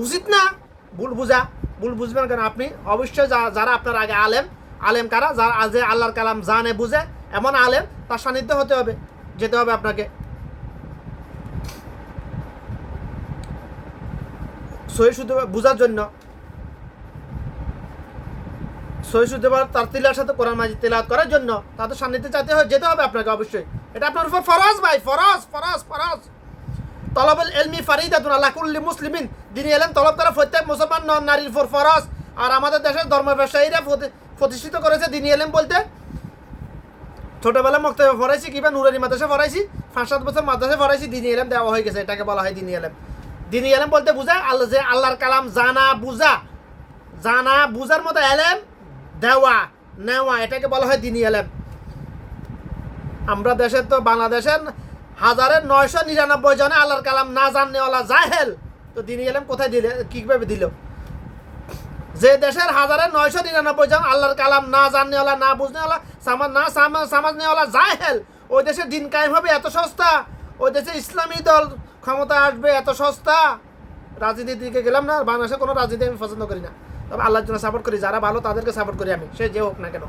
উচিত না ভুল বুঝা। ভুল বুঝবেন কেন আপনি? অবশ্যই যারা আপনার আগে আলেম কারা, যারা যে আল্লাহর কালাম জানে বুঝে এমন আলেম, তার সান্নিধ্য হতে হবে, যেতে হবে আপনাকে সহি শুদ্ধ বুঝার জন্য। সহি শুদ্ধ তার তিলার সাথে কোরআন মাজিদ তেলাওয়াত করার জন্য তাদের সান্নিধ্যে যেতে হবে আপনাকে অবশ্যই। এটা আপনার উপর ফরজ ভাই, ফরজ ফরজ ফরজ। তলবুল ইলমি ফারিদাতুন আলা কুল্লি মুসলিমিন, দ্বীনি ইলম তলব করা প্রত্যেক মুসলমান নারীর উপর ফরজ। আর আমাদের দেশের ধর্ম ব্যবসায়ীরা প্রতিষ্ঠিত করেছে দ্বীনি ইলম বলতে। ছোটবেলা মক্তবে পড়াইছি কিংবা নুরানি মাদ্রাসা পড়াইছি, 5-7 বছর মাদ্রাসা পড়াইছি, দ্বীনি ইলম দেওয়া হয়ে গেছে, এটাকে বলা হয় দ্বীনি ইলম। দ্বীনি ইলম বলতে বুঝায় যে আল্লাহর কালাম জানা বুঝার মতো এলেম দেওয়া নেওয়া, এটাকে বলা হয় দ্বীনি ইলম। আমরা দেশের তো বাংলাদেশের 1999 জনে আল্লাহর কালাম না জাননেওয়ালা জাহেল, তো দ্বীনি ইলম কোথায় দিলে, কিভাবে দিল? যে দেশের 1999 জন আল্লাহর কালাম না জাননেওয়ালা, না বুঝনেওয়ালা, সামাজনেওয়ালা জাহেল, ওই দেশে দিন কায়েম হবে এত সস্তা, ওই দেশে ইসলামী দল ক্ষমতা আসবে এত সস্তা। রাজনীতির দিকে গেলাম না, বাংলাদেশে কোনো রাজনীতি আমি পছন্দ করি না, তবে আল্লাহর জন্য সাপোর্ট করি, যারা ভালো তাদেরকে সাপোর্ট করি আমি, সে যে হোক না কেন।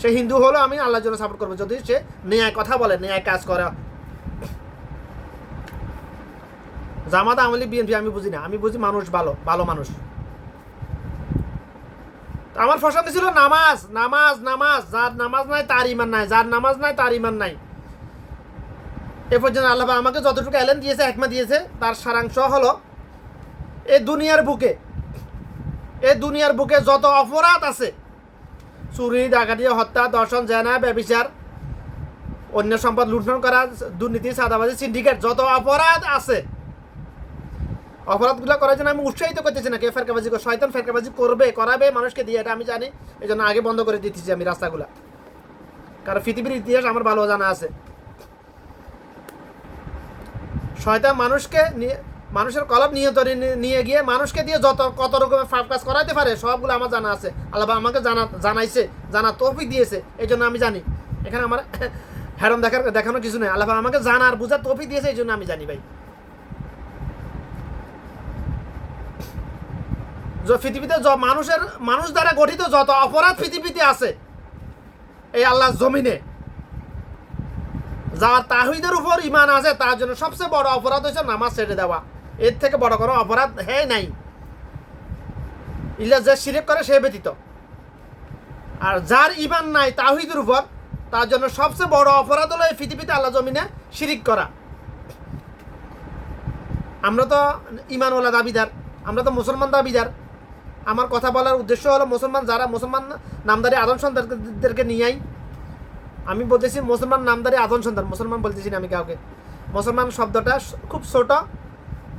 সে হিন্দু হলো আমি আল্লাহর জন্য সাপোর্ট করবো যদি সে ন্যায় কথা বলে, ন্যায় কাজ করে। জামাত, আওয়ামী লীগ, বিএনপি আমি বুঝি না, আমি বুঝি মানুষ ভালো, ভালো মানুষ। আমার পছন্দ ছিল নামাজ নামাজ নামাজ, যার নামাজ নাই তার ইমান নাই, যার নামাজ নাই তার ইমান নাই। এ পর্যন্ত আল্লাহ আমাকে যতটুকু এলেন দিয়েছে, হেকমা দিয়েছে, তার সারাংশ হলো এই দুনিয়ার বুকে যত অপরাধ আছে, চুরি, ডাকাতি, হত্যা, দর্শন, জেনা, ব্যভিচার, অন্য সম্পদ লুণ্ঠন করা, দুর্নীতি, চাঁদাবাজি, সিন্ডিকেট, যত অপরাধ আছে, অপরাধগুলো করার জন্য আমি উৎসাহিত করতেছি না। কে ফেরকাবাজি করে, শয়তান ফেরকাবাজি করাবে মানুষকে দিয়ে, এটা আমি জানি, এই জন্য আগে বন্ধ করে দিতেছি আমি রাস্তাগুলা, কারণ পৃথিবীর ইতিহাস আমার ভালো জানা আছে। শয়তান মানুষের কলব নিয়ে গিয়ে মানুষকে দিয়ে কত রকমের ফাপ কাজ করাইতে পারে, সবগুলো আমার জানা আছে। আল্লাহ আমাকে জানাইছে, জানা তৌফিক দিয়েছে, এই জন্য আমি জানি। এখানে আমার হ্যারম দেখানো কিছু নেই, আল্লাহ আমাকে জানার বুঝার তৌফিক দিয়েছে, এই জন্য আমি জানি ভাই। পৃথিবীতে মানুষ দ্বারা গঠিত যত অপরাধ পৃথিবীতে আছে এই আল্লাহর জমিনে, যার তাওহীদের উপর ঈমান আছে, তার জন্য সবচেয়ে বড় অপরাধ হচ্ছে নামাজ ছেড়ে দেওয়া। এর থেকে বড় কোনো অপরাধ নাই, ইল্লা যে শিরক করে সে ব্যতীত। আর যার ঈমান নাই তাওহীদের উপর, তার জন্য সবচেয়ে বড় অপরাধ হলো এই পৃথিবীতে আল্লাহ জমিনে শিরিক করা। আমরা তো ঈমানওয়ালা দাবিদার, আমরা তো মুসলমান দাবিদার। আমার কথা বলার উদ্দেশ্য হলো মুসলমান নামদারি আদম সন্তানদেরকে নিয়েই আমি বলতেছি। মুসলমান নামদারি আদম সন্তান, মুসলমান বলতেছি না আমি কাউকে। মুসলমান শব্দটা খুব ছোট,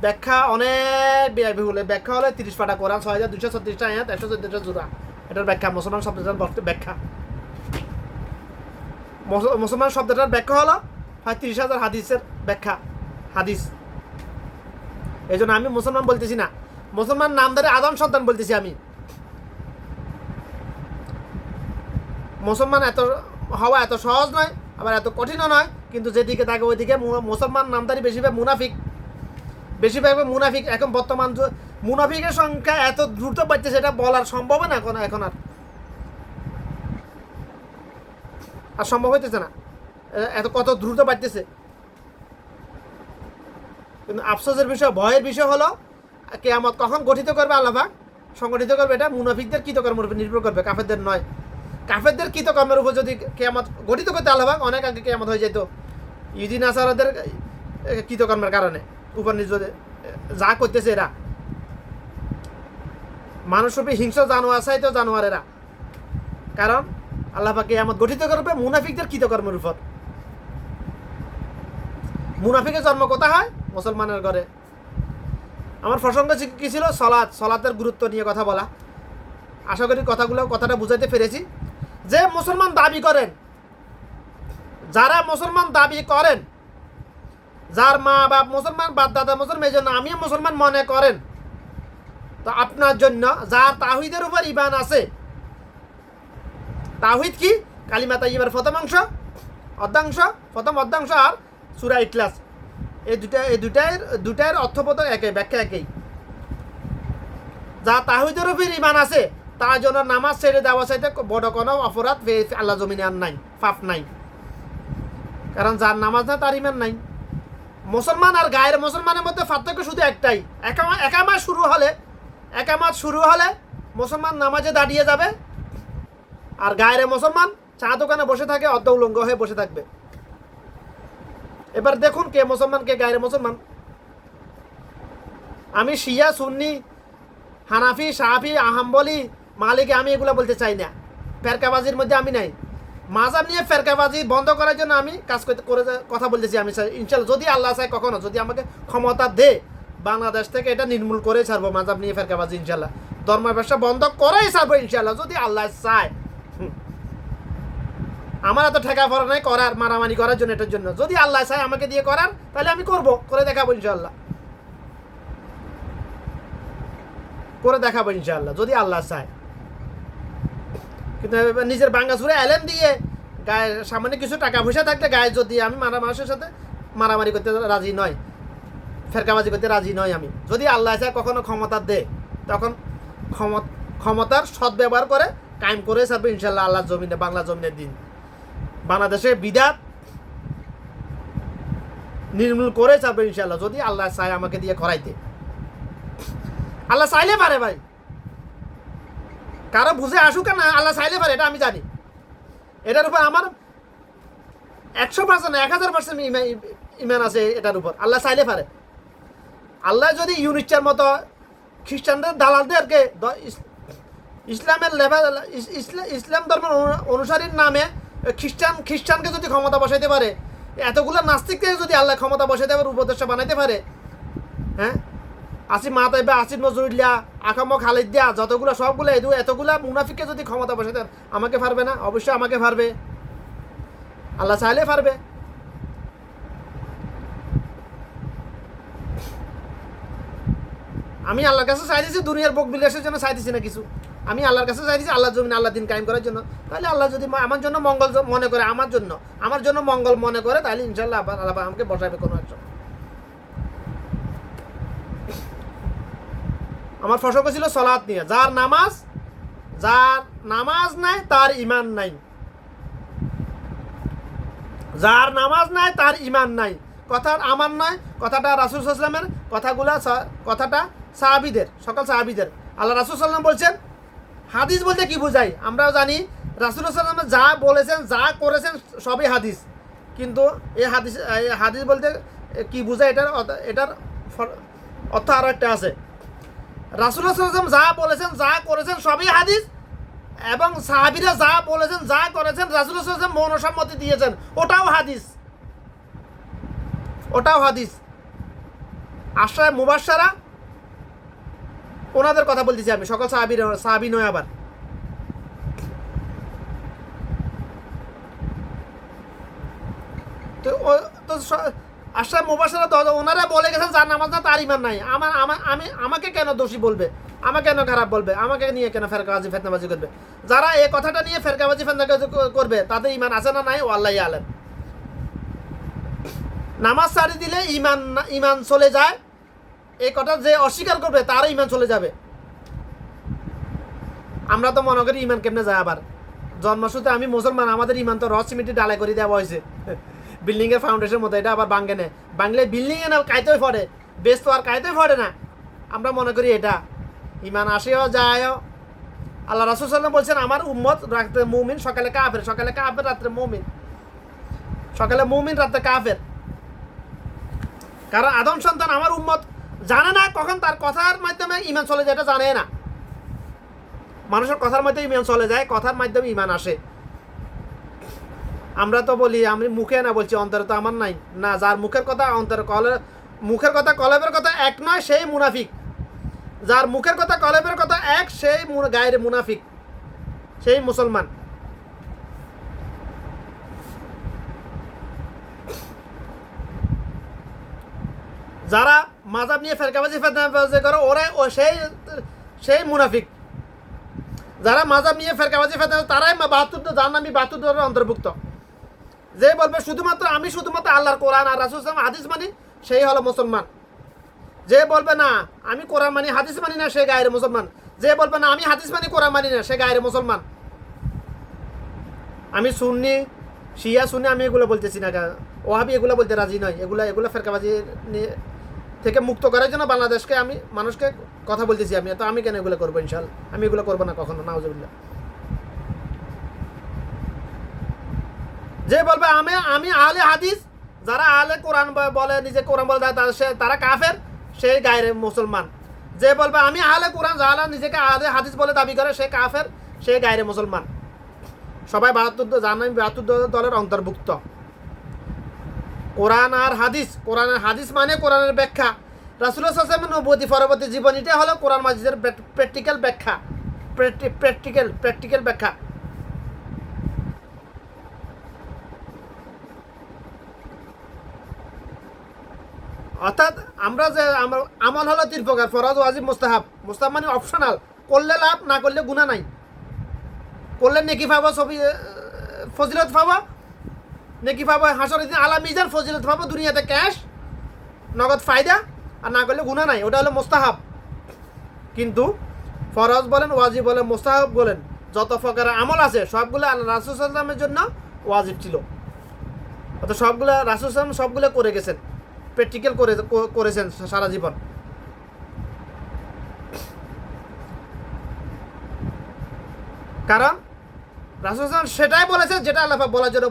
ব্যাখ্যা অনেক ব্যয়বহুল। ব্যাখ্যা হলে 30 পারা কোরআন, 6236 আয়াত, 114টা সূরা, এটার ব্যাখ্যা মুসলমান শব্দটার ব্যাখ্যা। মুসলমান শব্দটার ব্যাখ্যা হলো 30,000 হাদিসের ব্যাখ্যা, হাদিস। এই জন্য আমি মুসলমান বলতেছি না, মুসলমান নামদারি আদম সন্তান বলতেছি আমি। মুসলমান হওয়া এত সহজ নয়, আবার এত কঠিনও নয়, কিন্তু যেদিকে থাকে ওইদিকে মুসলমান নামদারি বেশিরভাগ মুনাফিক। এখন বর্তমান মুনাফিকের সংখ্যা এত দ্রুত বাড়ছে, সেটা বলার সম্ভব না এখন আর সম্ভব হইতেছে না, কত দ্রুত বাড়তেছে। কিন্তু আফসোসের বিষয়, ভয়ের বিষয় হলো কিয়ামত কখন গঠিত করবে আল্লাহ পাক, সংগঠিত করবে, এটা মুনাফিকদের কৃতকর্মের উপর নির্ভর করবে, কাফেরদের নয়। কাফেরদের কৃতকর্মের উপর যদি কিয়ামত গঠিত করতে আল্লাহ পাক, অনেক আগে কিয়ামত হয়ে যেত। ইহুদি নাসারাদের কৃতকর্মের কারণে উপর নিজে যা করতেছে এরা, মানুষরূপী হিংস্র জানোয়ার চাইতো জানোয়ারেরা। কারণ আল্লাহ পাক কিয়ামত গঠিত করবে মুনাফিকদের কৃতকর্মের উপর। মুনাফিকের জন্ম কোথা হয়? মুসলমানের ঘরে। আমার প্রসঙ্গ কি ছিল? সলাতের গুরুত্ব নিয়ে কথা বলা। আশা করি কথাটা বুঝাইতে পেরেছি। যে মুসলমান দাবি করেন, যারা মুসলমান দাবি করেন, যার মা বাপ মুসলমান, বাপ দাদা মুসলমান, এই জন্য আমিও মুসলমান মনে করেন, তো আপনার জন্য যার তাওহীদের উপর ঈমান আছে, তাওহীদ কি? কালিমা তাইয়্যিবার প্রথম অধ্যাংশ আর সূরা ইখলাস, এই দুটার অর্থবোধ একই, ব্যাখ্যা একই। যা তাহিদের উপর ইমান আছে তার জন্য নামাজ ছেড়ে দেওয়া চাইতে বড় কোনো অপরাধ আল্লাহ জমিনে আর নাই, পাপ নাই। কারণ যার নামাজ না তার ইমান নাই। মুসলমান আর গায়ের মুসলমানের মধ্যে পার্থক্য শুধু একটাই, একামাত শুরু হলে মুসলমান নামাজে দাঁড়িয়ে যাবে, আর গায়ের মুসলমান চা দোকানে বসে থাকে, অর্ধ উলঙ্গ হয়ে বসে থাকবে। এবার দেখুন কে মুসলমান কে গায়ের মুসলমান। আমি শিয়া, সুন্নি, হানাফি, সাহাফি, আহাম্বলি, মালিকি আমি এগুলো বলতে চাই না। ফেরকাবাজির মধ্যে আমি নাই। মাযহাব নিয়ে ফেরকাবাজি বন্ধ করার জন্য আমি কাজ করে কথা বলতেছি। আমি ইনশাআল্লাহ যদি আল্লাহ চায়, কখনো যদি আমাকে ক্ষমতা দে, বাংলাদেশ থেকে এটা নির্মূল করে ছাড়বো মাযহাব নিয়ে ফেরকাবাজি ইনশাআল্লাহ। ধর্ম ব্যবসা বন্ধ করেই ছাড়বো ইনশাআল্লাহ যদি আল্লাহ চায়। আমার এত ঠেকা পড়া নাই করার, মারামারি করার জন্য, এটার জন্য। যদি আল্লাহ চায় আমাকে দিয়ে করার, তাহলে আমি করব, করে দেখাবো ইনশাআল্লাহ, করে দেখাবো ইনশাআল্লাহ যদি আল্লাহ চায়। কিন্তু নিজের ভাঙা চুরে এলেন দিয়ে গায়ে সামান্য কিছু টাকা পয়সা থাকলে গায়ে যদি আমি মানুষের সাথে মারামারি করতে রাজি নয়, ফেরকাবাজি করতে রাজি নয় আমি। যদি আল্লাহ চায় কখনো ক্ষমতা দে, তখন ক্ষমতার সদ্ব্যবহার করে কায়েম করে ছাড়বে ইনশাআল্লাহ আল্লাহর জমিনে, বাংলা জমিনের দিন। বাংলাদেশে বিদাত নির্মূল করে ছাড়বে ইনশাআল্লাহ যদি আল্লাহ চায় আমাকে দিয়ে করাইতে। আল্লাহ চাইলে পারে ভাই, কারো বুঝে আসুক না, আল্লাহ চাইলে পারে, এটা আমি জানি। এটার উপর আমার 100%, 1000% ইমান আছে এটার উপর। আল্লাহ চাইলে পারে। আল্লাহ যদি ইউনিচার মতো খ্রিস্টানদের দালালদেরকে ইসলামের ইসলাম ধর্মের অনুসারীর নামে খ্রিস্টানকে যদি ক্ষমতা বসাইতে পারে, এতগুলো নাস্তিককে যদি আল্লাহ ক্ষমতা বসাইতে পারে, উপদেষ্টা বানাইতে পারে, হ্যাঁ, আসিফ মাহতাব, আসিফ নজরুল্লাহ, আকাম খালিদ দিয়া, যতগুলো সবগুলো এতগুলা মুনাফিককে যদি ক্ষমতা বসাইতে পারে, আমাকে পারবে না? অবশ্যই আমাকে পারবে। আল্লাহ চাইলে পারবে। আমি আল্লাহর কাছে চাইতেছি দুনিয়ার বুক বিলাসের জন্য চাইতেছি না কিছু। আমি আল্লাহর কাছে চাইতেছি আল্লাহর জমিনে আল্লাহ দিন কায়েম করার জন্য। তাহলে আল্লাহ যদি আমার জন্য মঙ্গল মনে করে, আমার জন্য মঙ্গল মনে করে, তাহলে ইনশাআল্লাহ আল্লাহ আমাকে বসাবে কোনো একজন। আমার প্রসঙ্গ ছিল সালাত নিয়ে। যার নামাজ নাই তার ইমান নাই, যার নামাজ নাই তার ইমান নাই। কথা আমার নয়, কথাটা রাসূল সাল্লাল্লাহু আলাইহি ওয়াসাল্লামের, কথাটা সাহাবীদের, সকল সাহাবীদের। আল্লাহ রাসূল সাল্লাল্লাহু আলাইহি ওয়াসাল্লাম বলছেন, হাদিস বলতে কি বোঝায় আমরাও জানি। রাসূল সাল্লাল্লাহু আলাইহি ওয়াসাল্লাম যা বলেছেন, যা করেছেন সবই হাদিস। কিন্তু এই হাদিস বলতে কি বোঝায়, এটার অর্থ আরও একটা আছে। রাসূলুল্লাহ সাল্লাল্লাহু আলাইহি ওয়াসাল্লাম যা বলেছেন, যা করেছেন সবই হাদিস, এবং সাহাবীরা যা বলেছেন, যা করেছেন, রাসূলুল্লাহ সাল্লাল্লাহু আলাইহি ওয়াসাল্লাম মৌনসম্মতি দিয়েছেন, ওটাও হাদিস। আশরায়ে মুবাশশারা ওনাদের কথা বলতেছি আমি, সকল সাহাবী নয় আবার। তো আশরায়ে মুবাশশারা ওনারা বলে গেছেন যার নামাজ না তার ইমান নাই। আমাকে কেন দোষী বলবে, আমাকে কেন খারাপ বলবে, আমাকে নিয়ে কেন ফেতনাবাজি করবে? যারা এই কথাটা নিয়ে ফেতনাবাজি করবে তাদের ইমান আছে না নাই, ও আল্লাহই আলেম। নামাজ ছাড়ি দিলে ইমান চলে যায়, এই কথা যে অস্বীকার করবে তারও ইমান চলে যাবে। আমরা তো মনে করি ইমান কেমনে যায়। আবার জন্মসূত্রে আমি মুসলমান, আমাদের ইমান তো রড সিমেন্টে ডালাই করে দেওয়া হয়েছে বিল্ডিং এর ফাউন্ডেশন মতো। এটা আবার ভাঙে না, ভাঙলে বিল্ডিং এ না কাইতেই পড়ে, বেশ তো আর কাইতেই পড়ে না। আমরা মনে করি এটা ইমান আসেও যায়ও। আল্লাহ রাসূল সাল্লাল্লাহু আলাইহি ওয়াসাল্লাম বলছেন, আমার উম্মত রাতে মুমিন, সকালে কাফের, রাতে মুমিন, সকালে মুমিন, রাতে কাফের। কারণ আদম সন্তান আমার উম্মত জানে না কখন তার কথার মাধ্যমে ইমান চলে যায়, এটা জানে না। মানুষের কথার মধ্যে ইমান চলে যায়, কথার মাধ্যমে ইমান আসে। আমরা তো বলি আমি মুখে না বলছি, অন্তরে তো আমার নাই না। যার মুখের কথা অন্তরে, মুখের কথা কলবের কথা এক নয়, সেই মুনাফিক। যার মুখের কথা কলবের কথা এক, সেই গায়ের মুনাফিক, সেই মুসলমান। যারা মাযহাব নিয়ে ফেরকাবাজি করে ওরা সেই মুনাফিক। যারা মাযহাব নিয়ে ফেরকাবাজি তারাই 72 জাহান্নামী, 72 দলের অন্তর্ভুক্ত। যে বলবে শুধুমাত্র আল্লাহর কোরআন আর রাসূল সাল্লাল্লাহু আলাইহি ওয়াসাল্লাম হাদিস মানি, সেই হলো মুসলমান। যে বলবে না আমি কোরআন মানি হাদিস মানি না সে গায়ের মুসলমান, যে বলবে না আমি হাদিস মানি কোরআন মানি না সে গায়ের মুসলমান। আমি সুন্নি শিয়া সুন্নি আমি এগুলো বলতেছি না, ওহাবি এগুলো বলতে রাজি নয়। এগুলো ফেরকাবাজি থেকে মুক্ত করার জন্য বাংলাদেশকে আমি মানুষকে কথা বলতেছি। আমি কেন এগুলো করবো? ইনশাআল্লাহ আমি এগুলো করবো না কখনো, নাউজুবিল্লাহ। যে বলবে আমি আহলে হাদিস, যারা আহলে কোরআন বলে নিজে কোরআন বলে তারা কাফের, সেই গায়ের মুসলমান। যে বলবে আমি আহলে কোরআন, যারা নিজেকে আহলে হাদিস বলে দাবি করে সে কাফের, সে গায়ের মুসলমান। সবাই 72 দলের অন্তর্ভুক্ত। কোরআন আর হাদিস মানে কোরআনের ব্যাখ্যা। রাসূলুল্লাহ সাল্লাল্লাহু আলাইহি ওয়াসাল্লামের নবুয়তি পরবর্তী জীবনীটা হলো কোরআন মাজিদের প্র্যাকটিক্যাল ব্যাখ্যা, প্র্যাকটিক্যাল ব্যাখ্যা। অর্থাৎ আমরা আমল হলো 3 প্রকার: ফরজ, ওয়াজিব, মুস্তাহাব। মুস্তাহাব মানে অপশনাল, করলে লাভ, না করলে গুনাহ নাই। করলে নেকি পাবো, ফজিলত পাবো, নেকি পাবো হাসরের দিন আলা মিজান, ফজিলত পাবো দুনিয়াতে ক্যাশ নগদ ফায়দা, আর না করলে গুনাহ নাই। ওটা হলো মুস্তাহাব। কিন্তু ফরজ বলেন, ওয়াজিব বলেন, মুস্তাহাব বলেন, যত প্রকার আমল আছে সবগুলো আল্লাহ রাসূল সাল্লাল্লাহু আলাইহি ওয়াসাল্লামের জন্য ওয়াজিব ছিল। অর্থাৎ সবগুলো রাসূল সাল্লাল্লাহু আলাইহি ওয়াসাল্লাম সবগুলো করে গেছেন, প্র্যাকটিক্যাল করেছেন সারা জীবন। কারণ রাসূল সাল্লাল্লাহু আলাইহি ওয়াসাল্লাম সেটাই বলেছেন যেটা আল্লাহ পাক বলার জন্য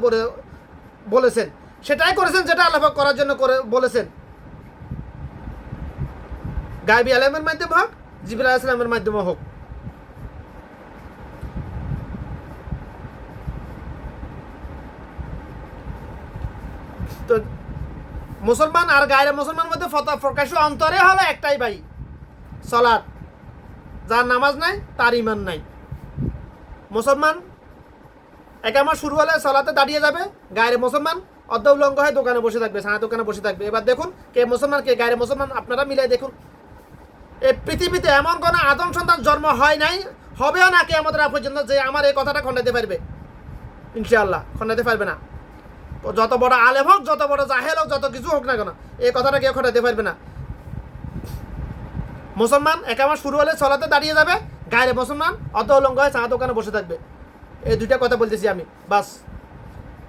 বলেছেন, সেটাই করেছেন যেটা আল্লাহ পাক করার জন্য বলেছেন। গায়বী আলেমের মাধ্যমে হোক, জিবরাইল আলাইহিস সালামের মাধ্যমে হোক। তো মুসলমান আর গায়রে মুসলমানের মধ্যে প্রকাশ্য অন্তরে হলো একটাই ভাই, সালাত। যার নামাজ নাই তার ঈমান নাই। মুসলমান একামত শুরু হলে সালাতে দাঁড়িয়ে যাবে, গায়রে মুসলমান অর্ধ উলঙ্গ হয়ে দোকানে বসে থাকবে, সারা দোকানে বসে থাকবে। এবার দেখুন কে মুসলমান কে গায়রে মুসলমান, আপনারা মিলাই দেখুন। এই পৃথিবীতে এমন কোনো আদম সন্তান জন্ম হয় নাই, হবেও না কিয়ামতের আগ পর্যন্ত, যে আমার এই কথাটা খণ্ডাতে পারবে। ইনশাআল্লাহ খণ্ডাতে পারবে না। যত বড় আলেম হোক, যত বড় জাহেল হোক, যত কিছু হোক না কেন, এই কথাটা কেউ খণ্ডাতে পারবে না। মুসলমান একামত শুরু হলে সালাতে দাঁড়িয়ে যাবে, গায়রে মুসলমান অর্ধ উলঙ্গ হয়ে সারা দোকানে বসে থাকবে। এই দুইটা কথা বলতেছি আমি, বাস।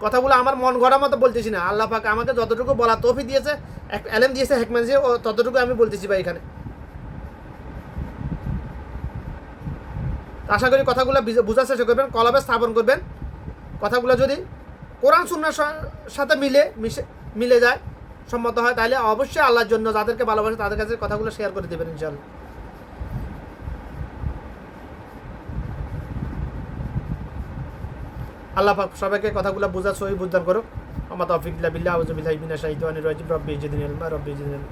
কথাগুলো আমার মন গড়ার মতো বলতেছি না। আল্লাহ পাক আমাকে যতটুকু বলা তৌফিক দিয়েছে, এলেম দিয়েছে, হিকমত দিয়েছে, ততটুকু আমি বলতেছি ভাই এখানে। আশা করি কথাগুলো বোঝার চেষ্টা করবেন, কলবে স্থাপন করবেন। কথাগুলো যদি কোরআন সুন্নাহর সাথে মিলে যায়, সম্মত হয়, তাহলে অবশ্যই আল্লাহর জন্য যাদেরকে ভালোবাসে তাদের কাছে কথাগুলো শেয়ার করে দেবেন ইনশাআল্লাহ। আল্লাহ পাক সবাইকে কথাগুলো বোঝার সহি বুঝদান করুক। আমার তৌফিক বিল্লাহ, আউযু বিল্লাহি মিনাশ শাইতানির রাজিম। রব্বি জিদনি ইলমা, রব্বি জিদনি ইলমা।